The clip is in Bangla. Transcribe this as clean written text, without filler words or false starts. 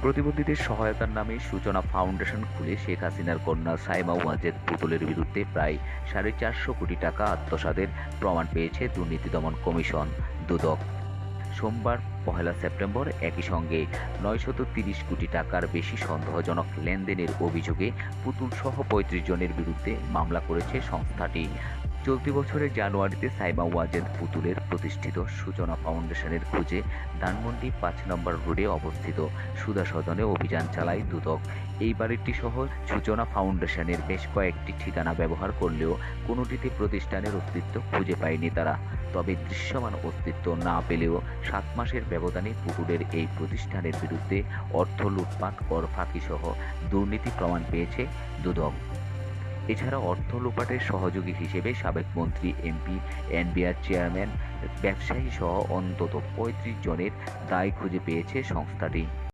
প্রতিবন্ধীদের সহায়তার নামে সূচনা ফাউন্ডেশন খুলে শেখ হাসিনার কন্যা সাইমা ওয়াজেদ পুতুলের বিরুদ্ধে প্রায় 450 কোটি টাকা আত্মসাতের প্রমাণ পেয়েছে দুর্নীতি দমন কমিশন দুদক। সোমবার 1 সেপ্টেম্বর একই সঙ্গে 930 কোটি টাকার বেশি সন্দেহজনক লেনদেনের অভিযোগে পুতুলসহ 35 জনের বিরুদ্ধে মামলা করেছে সংস্থাটি। চলতি বছরের জানুয়ারিতে সাইমা ওয়াজেদ পুতুলের প্রতিষ্ঠিত সূচনা ফাউন্ডেশনের খোঁজে ধানমন্ডি 5 নম্বর রোডে অবস্থিত সুধা সদনে অভিযান চালায় দুদক। এই বাড়িটি সহ সূচনা ফাউন্ডেশনের বেশ কয়েকটি ঠিকানা ব্যবহার করলেও কোনোটিতে প্রতিষ্ঠানের অস্তিত্ব খুঁজে পায়নি তারা। তবে দৃশ্যমান অস্তিত্ব না পেলেও 7 মাসের ব্যবধানে পুতুলের এই প্রতিষ্ঠানের বিরুদ্ধে অর্থ লুটপাট, কর ফাঁকিসহ দুর্নীতি প্রমাণ পেয়েছে দুদক। এছাড়া অর্থ লোপাটের সহযোগী হিসেবে সাবেক মন্ত্রী, এমপি, এনবিআর চেয়ারম্যান, ব্যবসায়ীসহ অন্তত 35 জনের দায় খুঁজে পেয়েছে সংস্থাটি।